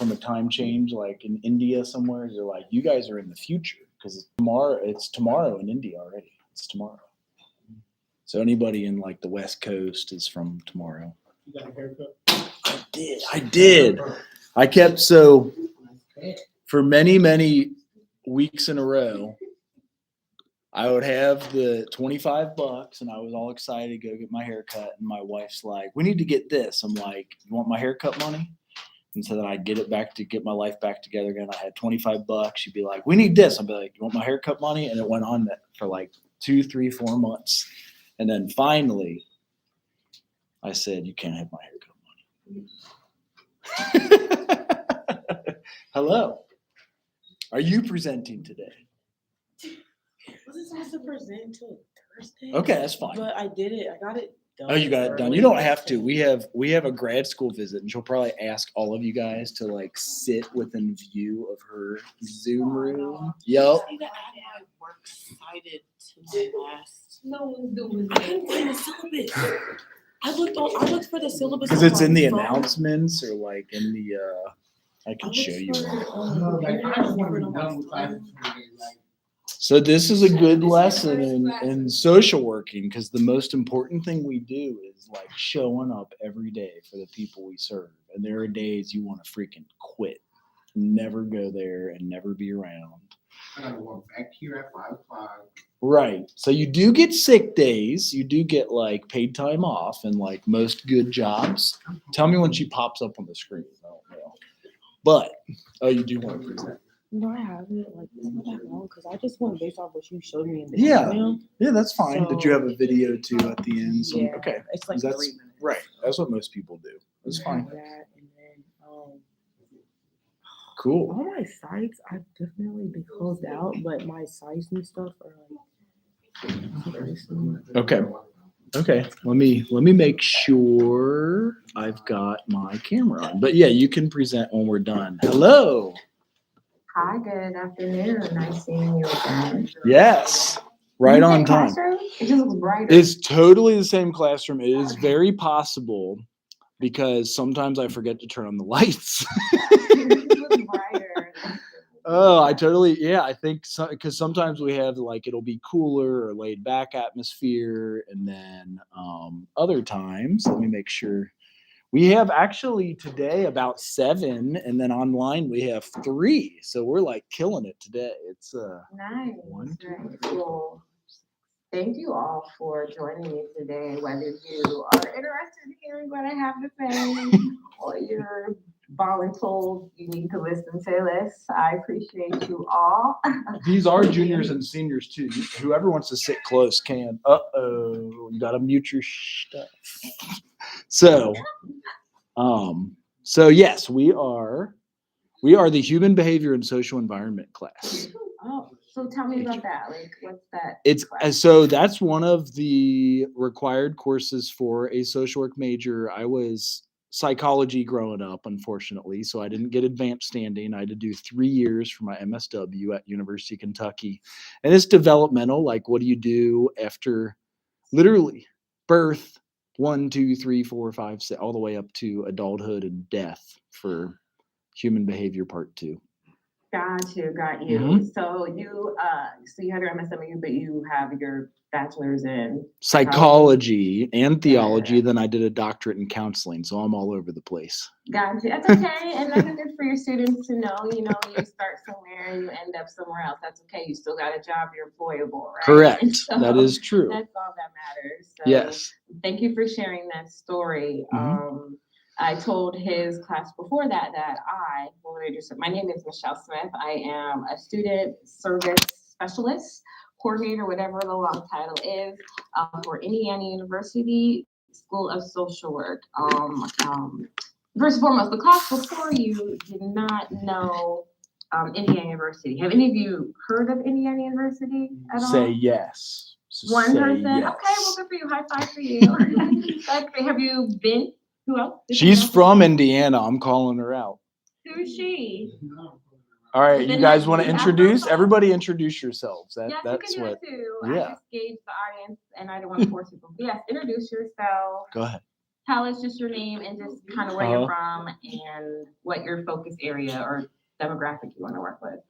from a time change, like in India somewhere, you're like, you guys are in the future because it's tomorrow in India already. It's tomorrow. So anybody in like the West Coast is from tomorrow. You got a haircut? I did. I kept for many weeks in a row. I would have the $25 and I was all excited to go get my hair cut. And my wife's like, we need to get this. I'm like, you want my haircut money? And so then I'd get my life back together again. I had $25. She'd be like, we need this. I'd be like, you want my haircut money? And it went on that for like 2, 3, 4 months. And then finally I said, you can't have my haircut money. Hello. Are you presenting today? Wasn't supposed to present until Thursday. Okay, that's fine. But I did it. I got it done. Oh, you got it done. You don't have to. We have a grad school visit, and she'll probably ask all of you guys to like sit within view of her Zoom room. Yep. I need to add my works cited to my last. No one's doing I couldn't find the syllabus. I looked for the syllabus. Because it's in the announcements or like in the. I can show you. So this is a good lesson in social working because the most important thing we do is like showing up every day for the people we serve. And there are days you want to freaking quit, never go there and never be around. I gotta walk back here at 5 o'clock. Right. So you do get sick days. You do get like paid time off and like most good jobs. Tell me when she pops up on the screen. I don't know. But, you do want to present. No, I haven't. Like, it's not that long because I just went based off what you showed me in the Yeah. email. Yeah, that's fine. Did you have a video too at the end? So, Yeah. okay. It's like 3 minutes. Right. That's what most people do. That's fine. That, and then, Cool. all my sites, I've definitely been closed out, but my sites and stuff are like very soon. Okay. Okay. Let me make sure I've got my camera on. But yeah, you can present when we're done. Hello. Hi, good afternoon. Nice seeing you again. Yes. Right on time. It just looks brighter. It's totally the same classroom. It is very possible because sometimes I forget to turn on the lights. It looks brighter. Oh, I think so, because sometimes we have like it'll be cooler or laid back atmosphere, and then other times, let me make sure. We have actually today about 7, and then online we have 3. So we're like killing it today. It's Nice. 1, 2, Very 3. cool. Thank you all for joining me today, whether you are interested in hearing what I have to say or you're voluntold you need to listen to this. I appreciate you all. These are juniors and seniors too. Whoever wants to sit close can. You gotta mute your stuff. So yes, we are the human behavior and social environment class. Oh, so tell me about that. Like, what's that? So that's one of the required courses for a social work major. I was psychology growing up, unfortunately, so I didn't get advanced standing. I had to do 3 years for my MSW at University of Kentucky, and it's developmental. Like, what do you do after literally birth? 1, 2, 3, 4, 5, 6, all the way up to adulthood and death for human behavior part 2. Got you. Mm-hmm. So you had your MSW, but you have your bachelor's in psychology and theology. Then I did a doctorate in counseling, so I'm all over the place. Got you. That's okay, and that's good for your students to know. You know, you start somewhere and you end up somewhere else. That's okay. You still got a job. You're employable, right? Correct. So that is true. That's all that matters. So yes. Thank you for sharing that story. Mm-hmm. I told his class before that my name is Michelle Smith. I am a student service specialist, coordinator, whatever the long title is, for Indiana University School of Social Work. First and foremost, the class before you did not know Indiana University. Have any of you heard of Indiana University at all? Say yes. One person? Yes. Okay, well, good for you. High five for you. Okay, have you been? Who else? She's from Indiana. I'm calling her out. Who's she? All right, you guys want to introduce? Everybody introduce yourselves. Yes, that's you can do what. that too. Yeah. I just gauge the audience, and I don't want to force people. Yes, introduce yourself. Go ahead. tell us just your name and just kind of where you're from and what your focus area or demographic you want to work with.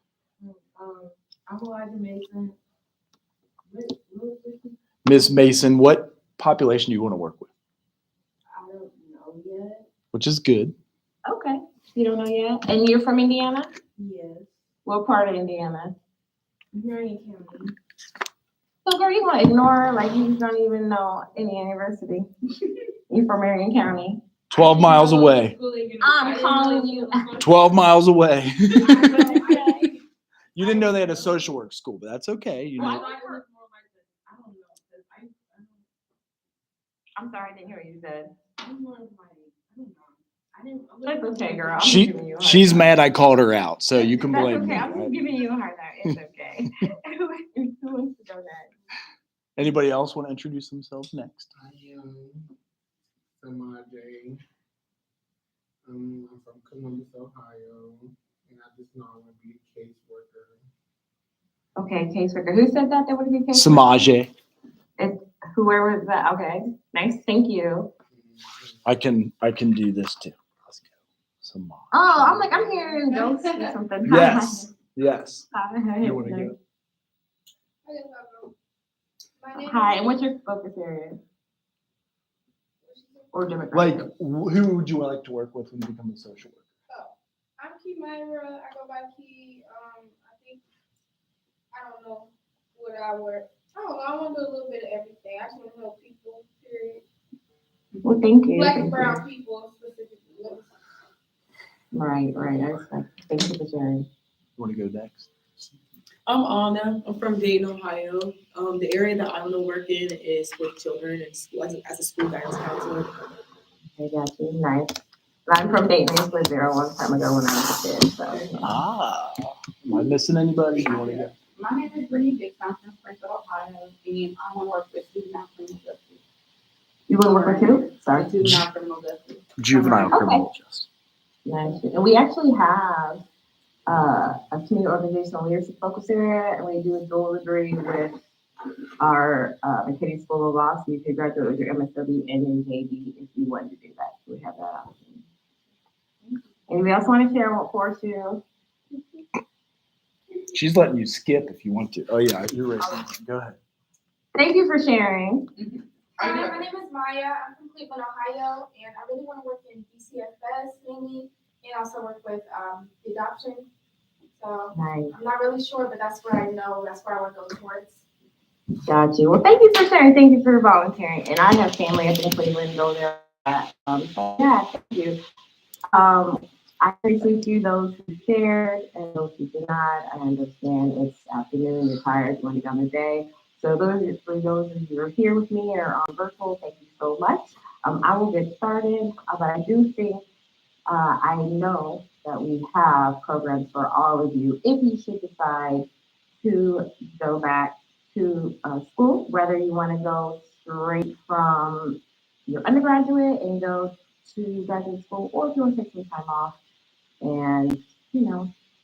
I'm Elijah Mason. Miss Mason, what population do you want to work with? I don't know yet. Which is good. Okay, you don't know yet? And you're from Indiana? Yes. What part of Indiana? Marion County. So girl, you gonna ignore like you don't even know any university. You from Marion County. 12 miles away. I'm calling you. 12 miles away. Okay. You didn't know they had a social work school, but that's okay. You know. I'm sorry, I didn't hear what you said. I'm more of like, I don't know. I didn't. That's okay, girl. I'm just giving you a hard She's time. mad I called her out, so you can That's blame okay. me. I'm right? just giving you a hard time. It's okay. Who wants to go next? Anybody else want to introduce themselves next? I am Samaj. I'm from Columbus, Ohio, and I just know I want to be a caseworker. Okay, caseworker. Who said that? That would be caseworker? Samaje. Whoever was that. Okay. Nice. Thank you. I can do this too. Let's go. Samaje. Oh, I'm like, I'm hearing ghosts or something. Yes. Yes. Hi. You want to go? Hi, and what's your focus area? Or demographic? Like, who would you like to work with when you become a social worker? I'm Key Myra. I go by Key. I think I don't know what I work. I don't know. I want to do a little bit of everything. I just want to help people. Period. Well, thank you. Black Thank and brown you. people specifically. Right. I respect. Thank you for sharing. You want to go next? I'm Anna. I'm from Dayton, Ohio. The area that I want to work in is with children and school, as a school guidance counselor. I got you. Nice. I'm from Dayton. I lived there a long time ago when I was a kid. So. Ah. Am I missing anybody? You want to go? My name is Brittany Dixon. I'm from Springfield, Ohio, and I want to work with juvenile criminal justice. You want to work with who? Sorry. Juvenile criminal justice. Juvenile Okay. criminal justice. Nice. And we actually have a community organizational leadership focus area, and we do a dual degree with our McKinney School of Law, so you could graduate with your MSW and your JD if you wanted to do that. So we have that option. Anybody else want to share what course you? She's letting you skip if you want to. Oh yeah, you're raising. Go ahead. Thank you for sharing. Hi, my name is Maya. I'm from Cleveland, Ohio, and I really want to work in DCFS mainly, and also work with adoption. So Nice. I'm not really sure, but that's where I know. That's where I want to go towards. Got you. Well, thank you for sharing. Thank you for volunteering. And I have family up in Cleveland, go there. So yeah, thank you. I appreciate you, those who shared and those who did not. I understand it's afternoon, you're tired, you want to get on the day. So for those of you who are here with me or on virtual, thank you so much. I will get started, but I do think, I know that we have programs for all of you if you should decide to go back to school, whether you want to go straight from your undergraduate and go to graduate school, or if you want to take some time off and,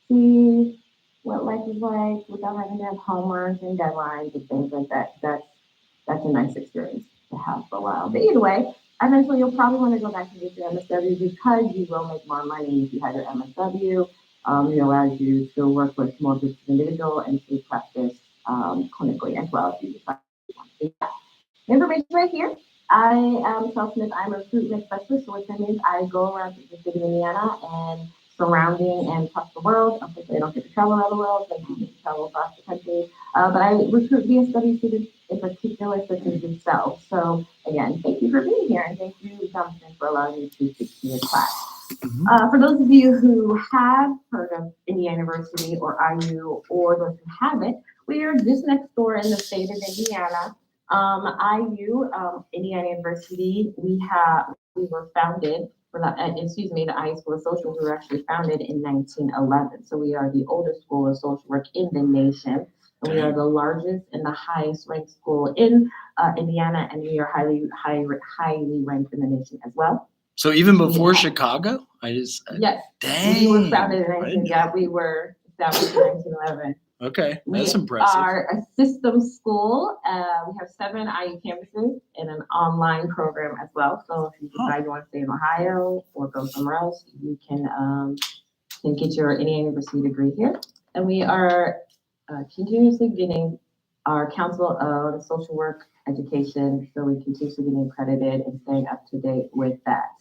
see what life is like without having to have homework and deadlines and things like that. That's a nice experience to have for a while. But either way, eventually you'll probably want to go back and get your MSW because you will make more money if you have your MSW. It allows you to work with more groups of individuals and to practice clinically as well if you decide to want to do that. Information right here. I am Michelle Smith. I'm a recruitment specialist, so what that means I go around to the city of Indiana and surrounding and across the world. Unfortunately, I don't get to travel around the world, but I get to travel across the country. But I recruit BSW students in particular, such as yourself. So again, thank you for being here, and thank you, Jonathan, for allowing me to speak to your class. For those of you who have heard of Indiana University or IU, or those who haven't, we are just next door in the state of Indiana. IU, Indiana University, we were founded, the IU School of Social, we were actually founded in 1911. So we are the oldest school of social work in the nation. And we are the largest and the highest ranked school in Indiana, and we are highly ranked in the nation as well. So even before Chicago, Yes. dang. We were founded in I didn't 1911. Okay, We that's impressive. are a system school. We have 7 IU campuses and an online program as well. So if you decide you want to stay in Ohio or go somewhere else, you can get your Indiana University degree here. And we are continuously getting our Council of Social Work Education, so we continuously getting accredited and staying up to date with that.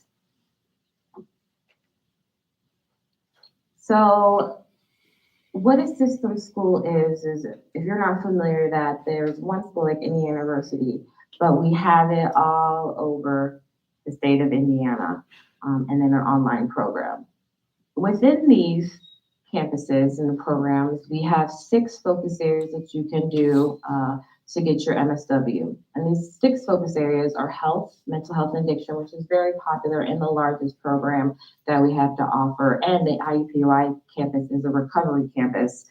So what a system school is if you're not familiar, that there's one school like Indiana University, but we have it all over the state of Indiana, and then an online program. Within these campuses and the programs, we have 6 focus areas that you can do to get your MSW. And these 6 focus areas are health, mental health and addiction, which is very popular and the largest program that we have to offer. And the iupui campus is a recovery campus.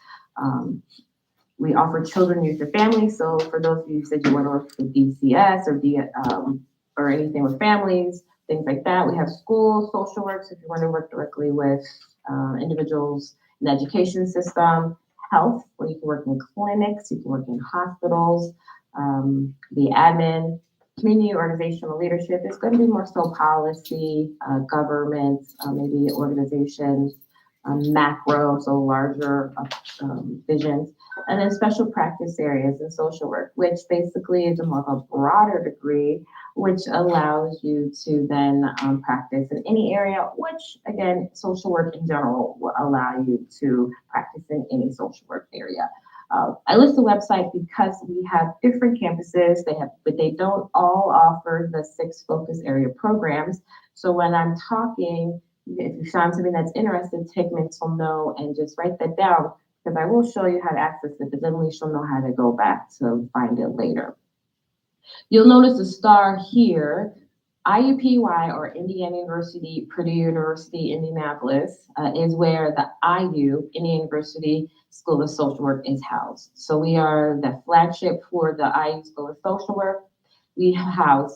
We offer children, youth, and families. So for those of you who said you want to work with DCS or anything with families, things like that. We have schools, social work, so if you want to work directly with individuals in the education system, health, where you can work in clinics, you can work in hospitals, the admin, community organizational leadership is going to be more so policy, government, maybe organizations, macro, so larger visions, and then special practice areas in social work, which basically is a more of a broader degree, which allows you to then practice in any area, which again, social work in general will allow you to practice in any social work area. I list the website because we have different campuses, but they don't all offer the 6 focus area programs. So when I'm talking, if you find something that's interested, take mental note and just write that down, because I will show you how to access it, but then at least you'll know how to go back to find it later. You'll notice the star here. IUPUI, or Indiana University, Purdue University, Indianapolis, is where the IU, Indiana University School of Social Work, is housed. So we are the flagship for the IU School of Social Work. We have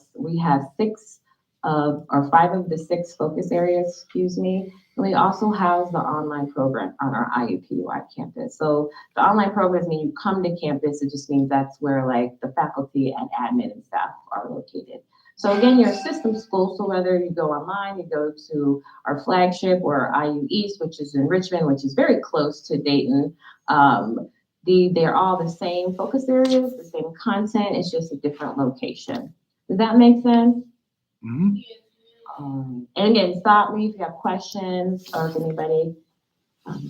5 of the 6 focus areas, excuse me. And we also house the online program on our IUPUI campus. So the online programs mean you come to campus, it just means that's where like the faculty and admin and staff are located. So again, you're a system school, so whether you go online, you go to our flagship or IU East, which is in Richmond, which is very close to Dayton, they're all the same focus areas, the same content, it's just a different location. Does that make sense? Mm-hmm. And again, stop me if you have questions or if anybody.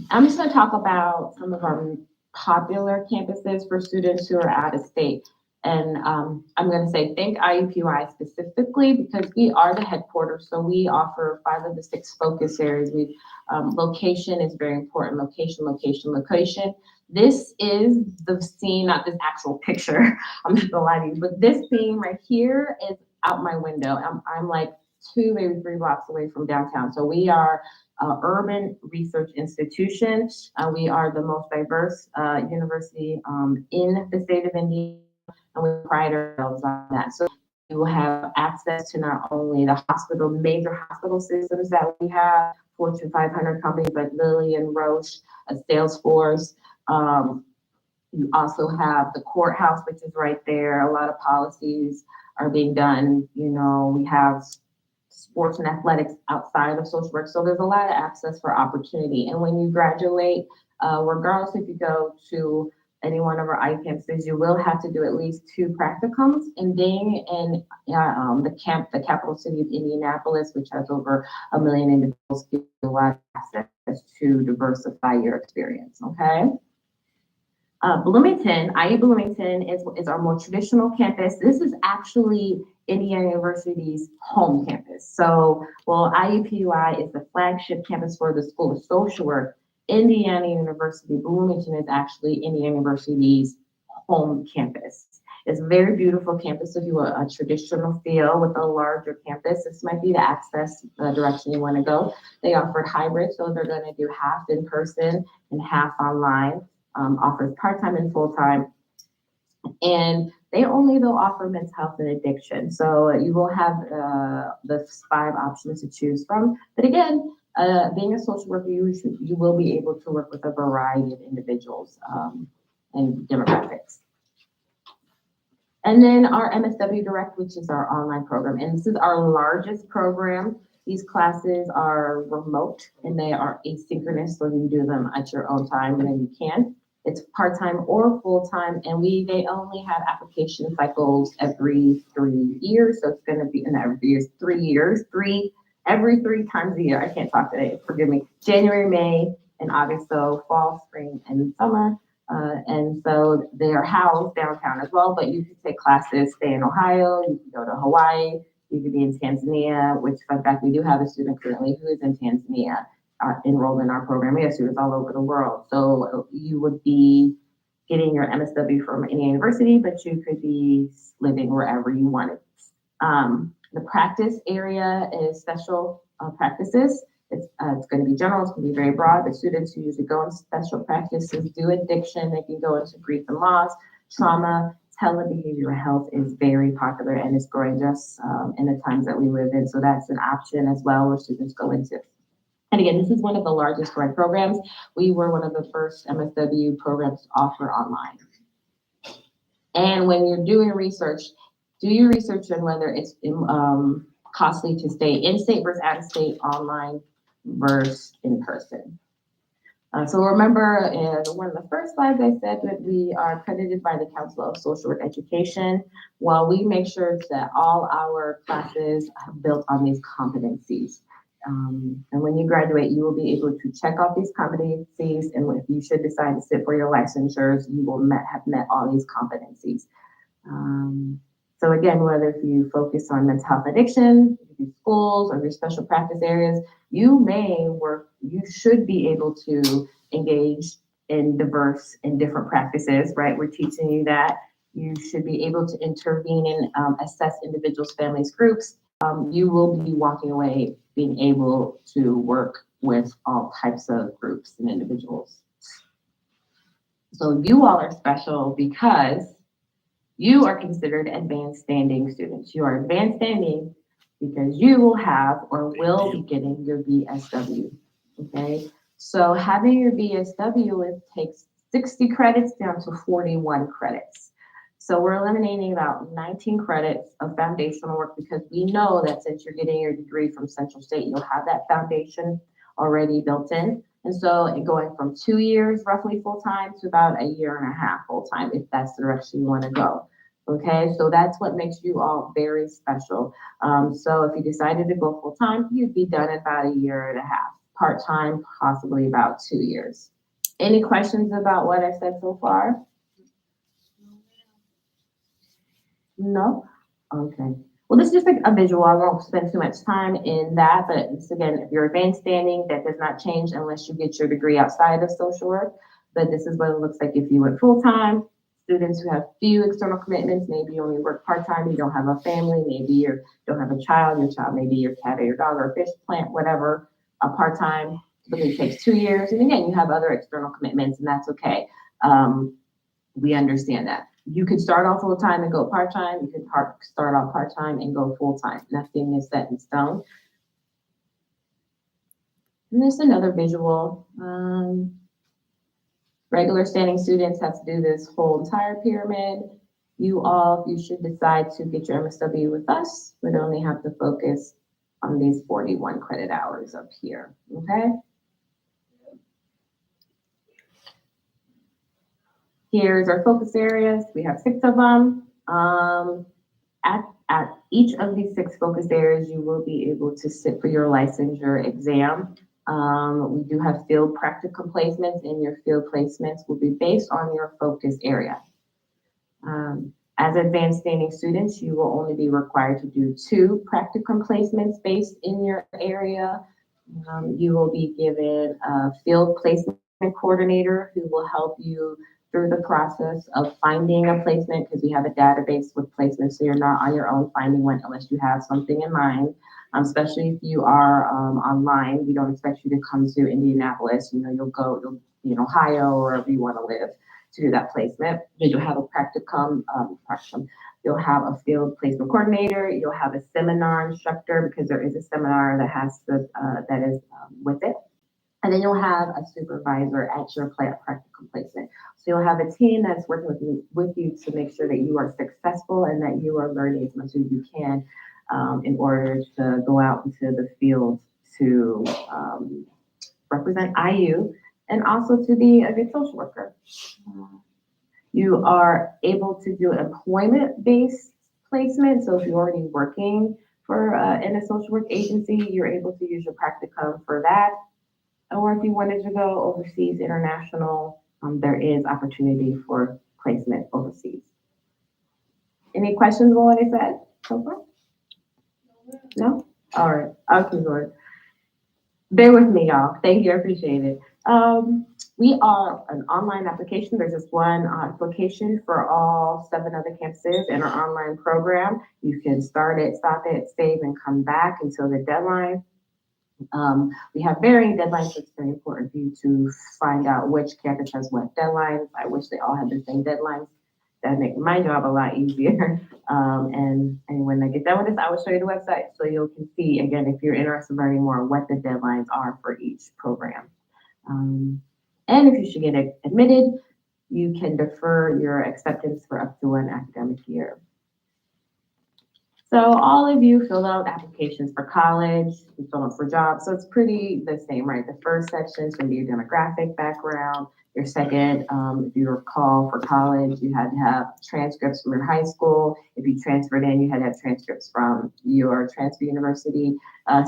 I'm just going to talk about some of our popular campuses for students who are out of state. And I'm going to say thank IUPUI specifically because we are the headquarters. So we offer 5 of the 6 focus areas. Location is very important. Location, location, location. This is the scene, not this actual picture. I'm just gonna lie to you, but this scene right here is out my window. I'm like 2, maybe 3 blocks away from downtown. So we are an urban research institution. We are the most diverse university in the state of Indiana, and we pride ourselves on that. So you will have access to not only the major hospital systems that we have, Fortune 500 companies like Lilly and Roche, Salesforce. You also have the courthouse, which is right there. A lot of policies are being done. You know, we have sports and athletics outside of social work. So there's a lot of access for opportunity. And when you graduate, regardless if you go to any one of our IU campuses, you will have to do at least 2 practicums. And being in the capital city of Indianapolis, which has over 1 million individuals, gives you a lot of access to diversify your experience, okay? Bloomington, IU Bloomington is our more traditional campus. This is actually Indiana University's home campus. So, while IUPUI is the flagship campus for the School of Social Work, Indiana University Bloomington is actually Indiana University's home campus. It's a very beautiful campus if you want a traditional feel with a larger campus. This might be the access direction you want to go. They offered hybrid, so they're going to do half in person and half online. Offers part-time and full-time. And they only though offer mental health and addiction. So you will have the 5 options to choose from. But again, Being a social worker, you will be able to work with a variety of individuals and demographics. And then our MSW Direct, which is our online program, and this is our largest program. These classes are remote and they are asynchronous, so you do them at your own time when you can. It's part-time or full-time, and they only have application cycles every 3 years. So it's going to be every 3 years, every 3 times a year. I can't talk today, forgive me. January, May, and August, so fall, spring, and summer. And so they are housed downtown as well, but you can take classes, stay in Ohio, you can go to Hawaii, you could be in Tanzania, which fun fact, we do have a student currently who is in Tanzania enrolled in our program. We have students all over the world. So you would be getting your MSW from any university, but you could be living wherever you wanted. The practice area is special practices. It's going to be general, it's going to be very broad, but students who usually go into special practices do addiction, they can go into grief and loss, trauma, telebehavioral health is very popular and it's growing just in the times that we live in. So that's an option as well where students go into. And again, this is one of the largest grad programs. We were one of the first MSW programs to offer online. And when you're doing research, do your research on whether it's costly to stay in-state versus out-of-state, online versus in person. So remember, one of the first slides I said that we are accredited by the Council of Social Work Education. Well, we make sure that all our classes are built on these competencies. And when you graduate, you will be able to check off these competencies, and if you should decide to sit for your licensures, you will have met all these competencies. So again, whether if you focus on mental health addiction, schools, or your special practice areas, you should be able to engage in diverse and different practices, right? We're teaching you that. You should be able to intervene and assess individuals, families, groups. You will be walking away being able to work with all types of groups and individuals. So you all are special because you are considered advanced standing students. You are advanced standing because you will have or will be getting your BSW, okay? So having your BSW, it takes 60 credits down to 41 credits. So we're eliminating about 19 credits of foundational work because we know that since you're getting your degree from Central State, you'll have that foundation already built in. And so going from 2 years roughly full-time to about 1.5 years full-time, if that's the direction you want to go. Okay, so that's what makes you all very special. So if you decided to go full-time, you'd be done in about 1.5 years. Part-time, possibly about 2 years. Any questions about what I said so far? No? Okay. Well, this is just like a visual. I won't spend too much time in that, but again, if you're advanced standing, that does not change unless you get your degree outside of social work. But this is what it looks like if you went full-time. Students who have few external commitments, maybe you only work part-time, you don't have a family, maybe you don't have a child, your child may be your cat or your dog or a fish plant, whatever, a part-time, typically takes 2 years. And again, you have other external commitments and that's okay. We understand that. You could start off full-time and go part-time. You could start off part-time and go full-time. Nothing is set in stone. And there's another visual. Regular standing students have to do this whole entire pyramid. You should decide to get your MSW with us, would only have to focus on these 41 credit hours up here, okay? Here's our focus areas. We have 6 of them. At each of these 6 focus areas, you will be able to sit for your licensure exam. We do have field practicum placements, and your field placements will be based on your focus area. As advanced standing students, you will only be required to do 2 practicum placements based in your area. You will be given a field placement coordinator who will help you through the process of finding a placement, because we have a database with placements, so you're not on your own finding one unless you have something in mind. Especially if you are online, we don't expect you to come to Indianapolis. You'll be in Ohio or wherever you want to live to do that placement. But you'll have a You'll have a field placement coordinator. You'll have a seminar instructor because there is a seminar that has that is with it. And then you'll have a supervisor at your practical placement. So you'll have a team that's working with you to make sure that you are successful and that you are learning as much as you can in order to go out into the field to represent IU and also to be a good social worker. You are able to do employment-based placement. So if you're already working for in a social work agency, you're able to use your practicum for that. Or if you wanted to go overseas, international, there is opportunity for placement overseas. Any questions on what I said so far? No? All right, I'll keep going. Bear with me, y'all. Thank you, I appreciate it. We are an online application. There's just one application for all 7 other campuses in our online program. You can start it, stop it, save, and come back until the deadline. We have varying deadlines, so it's very important for you to find out which campus has what deadlines. I wish they all had the same deadlines. That'd make my job a lot easier. And when I get done with this, I will show you the website so you can see, again, if you're interested in learning more, what the deadlines are for each program. And if you should get admitted, you can defer your acceptance for up to 1 academic year. So all of you filled out applications for college, you filled out for jobs, so it's pretty the same, right? The first section is going to be your demographic background. Your second, if you recall, for college, you had to have transcripts from your high school. If you transferred in, you had to have transcripts from your transfer university.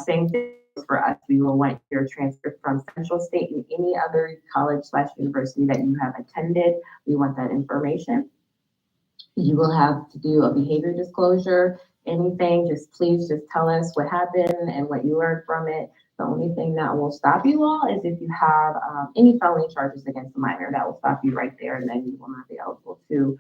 Same thing for us. We will want your transcript from Central State and any other college/university that you have attended. We want that information. You will have to do a behavior disclosure. Anything, please just tell us what happened and what you learned from it. The only thing that will stop you all is if you have any felony charges against a minor. That will stop you right there, and then you will not be eligible to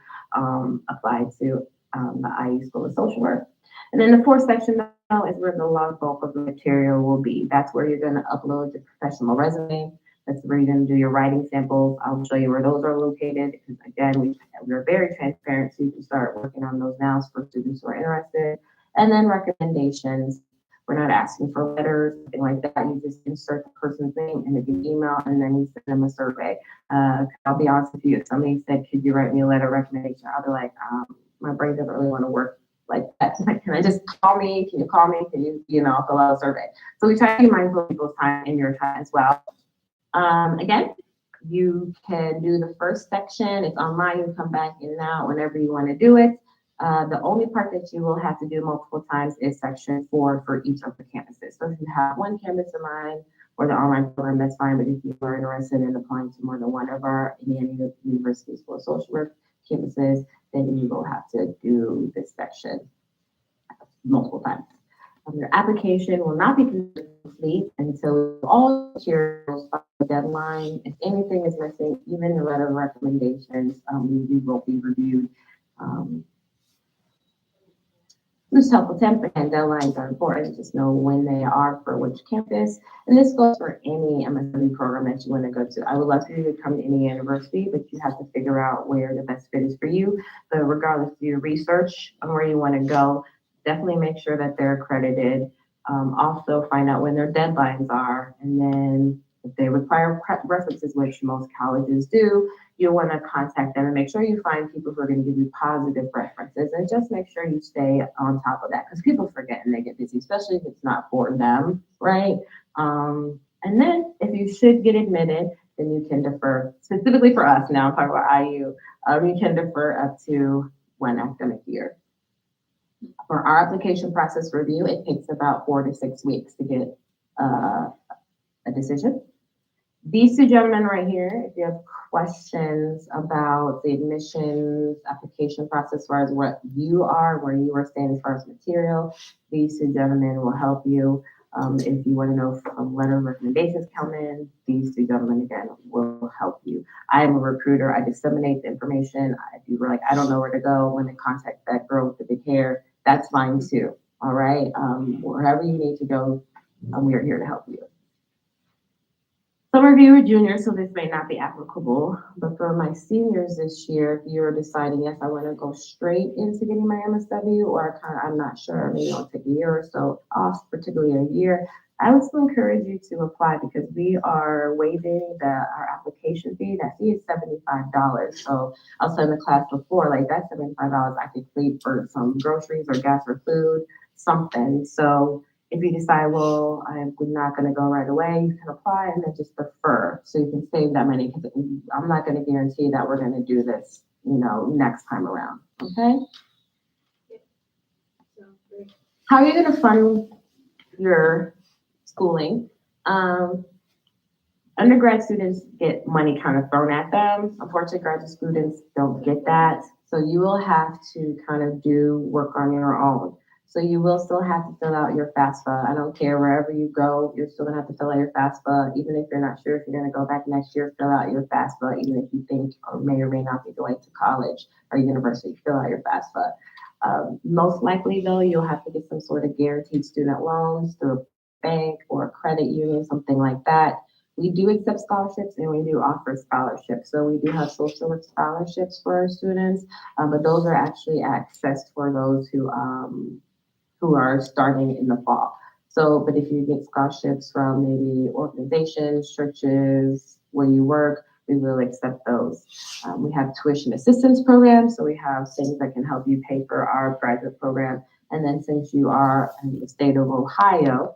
apply to the IU School of Social Work. And then the 4th section now is where the large bulk of the material will be. That's where you're going to upload your professional resume. That's where you're going to do your writing samples. I'll show you where those are located because, again, we're very transparent, so you can start working on those now for students who are interested. And then recommendations. We're not asking for letters, anything like that. You just insert the person's name in the email, and then you send them a survey. I'll be honest with you, if somebody said, could you write me a letter of recommendation? I'll be like, my brain doesn't really want to work like that. Can I just call me? Can you call me? Can you, fill out a survey? So we try to be mindful of people's time and your time as well. Again, you can do the first section. It's online. You can come back in and out whenever you want to do it. The only part that you will have to do multiple times is section 4 for each of the campuses. So if you have one campus in mind or the online program, that's fine. But if you are interested in applying to more than one of our Indiana University School of Social Work campuses, then you will have to do this section multiple times. Your application will not be complete until all materials by the deadline. If anything is missing, even the letter of recommendations, we will be reviewed. Loose helpful temp and deadlines are important. Just know when they are for which campus. And this goes for any MSW program that you want to go to. I would love for you to come to any university, but you have to figure out where the best fit is for you. But regardless of your research on where you want to go, definitely make sure that they're accredited. Also find out when their deadlines are. And then if they require references, which most colleges do, you'll want to contact them and make sure you find people who are going to give you positive references, and just make sure you stay on top of that because people forget and they get busy, especially if it's not for them, right? And then if you should get admitted, then you can defer, specifically for us now, I'm talking about IU, you can defer up to 1 academic year. For our application process review, it takes about 4 to 6 weeks to get a decision. These 2 gentlemen right here, if you have questions about the admissions application process as far as what you are, where you are staying as far as material, these 2 gentlemen will help you. If you want to know if a letter of recommendations come in, these 2 gentlemen again will help you. I am a recruiter. I disseminate the information. If you were like, I don't know where to go, when to contact that girl with the big hair, that's fine too. All right. Wherever you need to go, we are here to help you. Some of you are juniors, so this may not be applicable, but for my seniors this year, if you're deciding, yes, I want to go straight into getting my MSW, or I'm not sure, maybe I'll take a year or so off, particularly a year, I would still encourage you to apply because we are waiving our application fee. That fee is $75. So I was telling the class before, like that $75 I could pay for some groceries or gas or food, something. So if you decide, well, I'm not going to go right away, you can apply and then just defer so you can save that money because I'm not going to guarantee that we're going to do this, next time around. Okay? Sounds great. How are you going to fund your schooling? Undergrad students get money kind of thrown at them. Unfortunately, graduate students don't get that. So you will have to kind of do work on your own. So you will still have to fill out your FAFSA. I don't care wherever you go, you're still gonna have to fill out your FAFSA. Even if you're not sure if you're gonna go back next year, fill out your FAFSA. Even if you think or may not be going to college or university, fill out your FAFSA. Most likely though, you'll have to get some sort of guaranteed student loans through a bank or a credit union, something like that. We do accept scholarships and we do offer scholarships. So we do have social work scholarships for our students, but those are actually accessed for those who are starting in the fall. So, but if you get scholarships from maybe organizations, churches, where you work, we will accept those. We have tuition assistance programs, so we have things that can help you pay for our graduate program. And then since you are in the state of Ohio,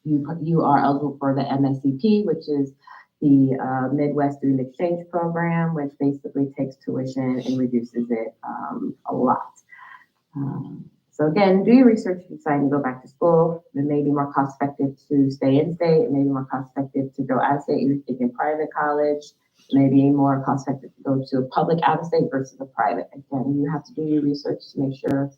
you are eligible for the MSCP, which is the Midwest Student Exchange Program, which basically takes tuition and reduces it a lot. So again, do your research if you decide to go back to school. It may be more cost effective to stay in state. It may be more cost effective to go out of state. You're thinking private college. It may be more cost effective to go to a public out of state versus a private. Again, you have to do your research to make sure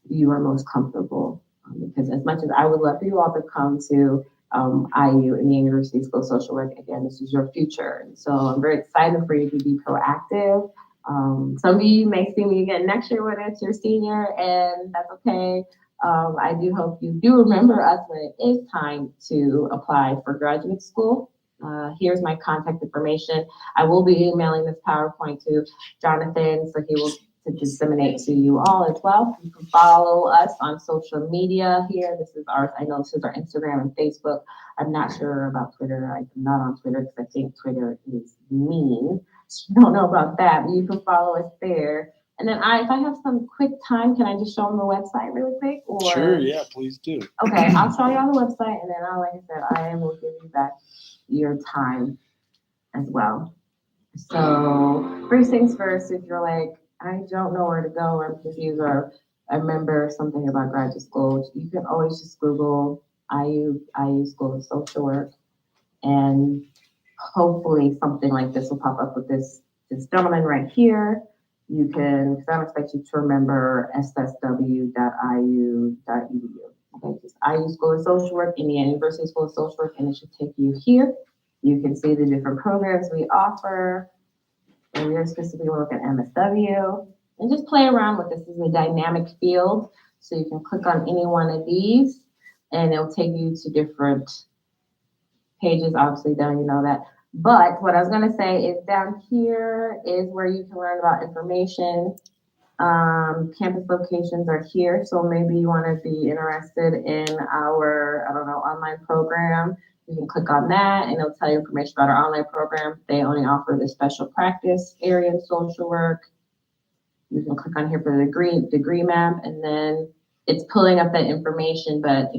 you are most comfortable. Because as much as I would love for you all to come to IU, Indiana University School of Social Work, again, this is your future. And so I'm very excited for you to be proactive. Some of you may see me again next year when it's your senior, and that's okay. I do hope you do remember us when it is time to apply for graduate school. Here's my contact information. I will be emailing this PowerPoint to Jonathan, so he will to disseminate to you all as well. You can follow us on social media here. This is ours. I know this is our Instagram and Facebook. I'm not sure about Twitter. I'm not on Twitter because I think Twitter is mean. So you don't know about that, but you can follow us there. And then if I have some quick time, can I just show them the website really quick? Or Sure, yeah, please do. Okay, I'll show you on the website, and then like I said, I will give you back your time as well. So first things first, if you're like, I don't know where to go, I'm confused, or I remember something about graduate school, you can always just Google IU School of Social Work, and hopefully something like this will pop up with this gentleman right here. You can, because I don't expect you to remember ssw.iu.edu. Okay, just IU School of Social Work, Indiana University School of Social Work, and it should take you here. You can see the different programs we offer. And we're specifically looking at MSW. And just play around with this. This is a dynamic field. So you can click on any one of these and it'll take you to different pages. Obviously, down you know that. But what I was going to say is down here is where you can learn about information. Campus locations are here. So maybe you want to be interested in our, online program. You can click on that and it'll tell you information about our online program. They only offer the special practice area in social work. You can click on here for the degree map, and then it's pulling up that information. But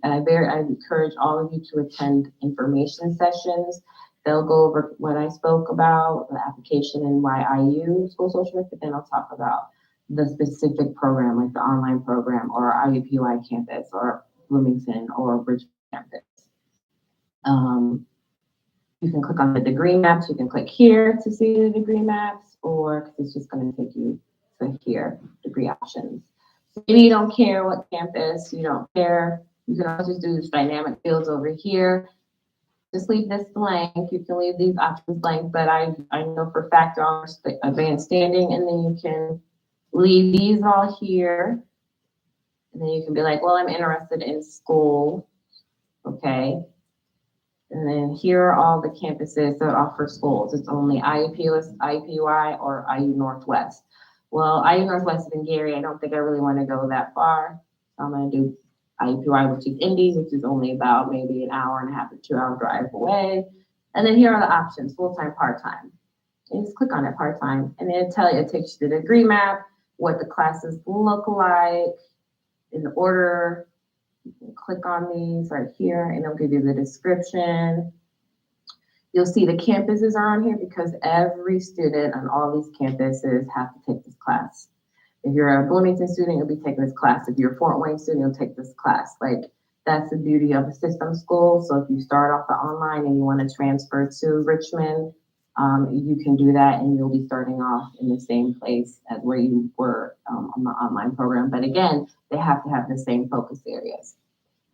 I encourage all of you to attend information sessions. They'll go over what I spoke about, the application and why IU School of Social Work, but then I'll talk about the specific program, like the online program or iupui campus or Bloomington or Bridgeport campus. You can click on the degree maps. You can click here to see the degree maps, or it's just going to take you to here, degree options. So maybe you don't care what campus, you don't care. You can also just do this dynamic fields over here. Just leave this blank. You can leave these options blank, but I know for a fact they're all advanced standing, and then you can leave these all here. And then you can be like, well, I'm interested in school. Okay. And then here are all the campuses that offer schools. It's only IUPUI, IUPUI, or IU Northwest. Well, IU Northwest is in Gary. I don't think I really want to go that far. So I'm going to do IUPUI, which is Indy, which is only about maybe an hour and a half to 2 hour drive away. And then here are the options, full-time, part-time. You just click on it, part-time, and it'll tell you, it takes you to the degree map, what the classes look like in order. You can click on these right here, and it'll give you the description. You'll see the campuses are on here because every student on all these campuses have to take this class. If you're a Bloomington student, you'll be taking this class. If you're a Fort Wayne student, you'll take this class. Like, that's the beauty of a system school. So if you start off the online and you want to transfer to Richmond, you can do that, and you'll be starting off in the same place as where you were on the online program. But again, they have to have the same focus areas.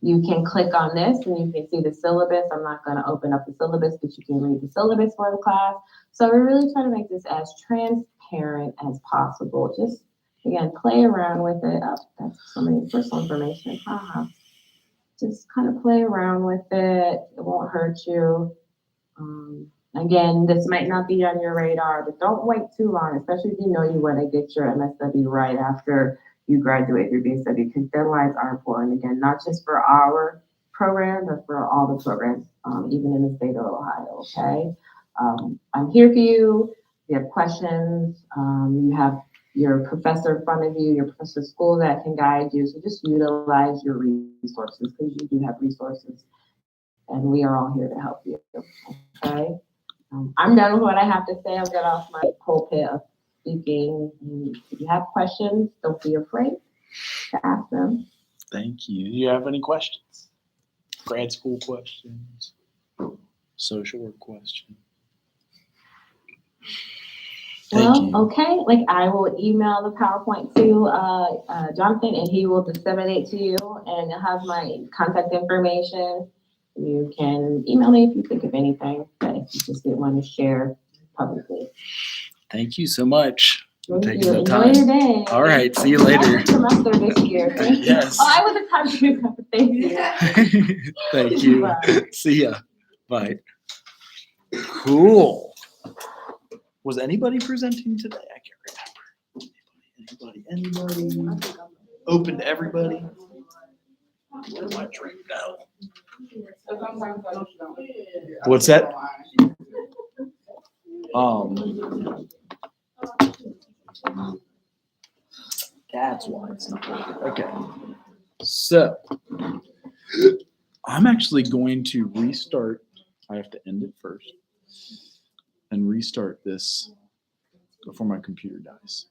You can click on this and you can see the syllabus. I'm not going to open up the syllabus, but you can read the syllabus for the class. So we're really trying to make this as transparent as possible. Just, again, play around with it. Oh, that's so many personal information. Just kind of play around with it. It won't hurt you. Again, this might not be on your radar, but don't wait too long, especially if you know you want to get your MSW right after you graduate your BSW, because deadlines are important, again, not just for our program, but for all the programs, even in the state of Ohio, okay? I'm here for you. If you have questions, you have your professor in front of you, your professor at school that can guide you, so just utilize your resources, because you do have resources, and we are all here to help you, okay? I'm done with what I have to say. I'll get off my pulpit of speaking. If you have questions, don't be afraid to ask them. Thank you. Do you have any questions? Grad school questions? Social work questions? Thank you. Okay, like I will email the PowerPoint to Jonathan, and he will disseminate to you, and you'll have my contact information. You can email me if you think of anything that you just didn't want to share publicly. Thank you so much for Thank taking you. the Enjoy time. your day. All right, see you later. Last semester this year. Thank you. Yes. Oh, I wasn't talking about thank you. Thank you. Bye. See ya. Bye. Cool. Was anybody presenting today? I can't remember. Anybody? Open to everybody? Where's my drink now? What's that? That's why it's not working. Okay. So I'm actually going to restart. I have to end it first and restart this before my computer dies.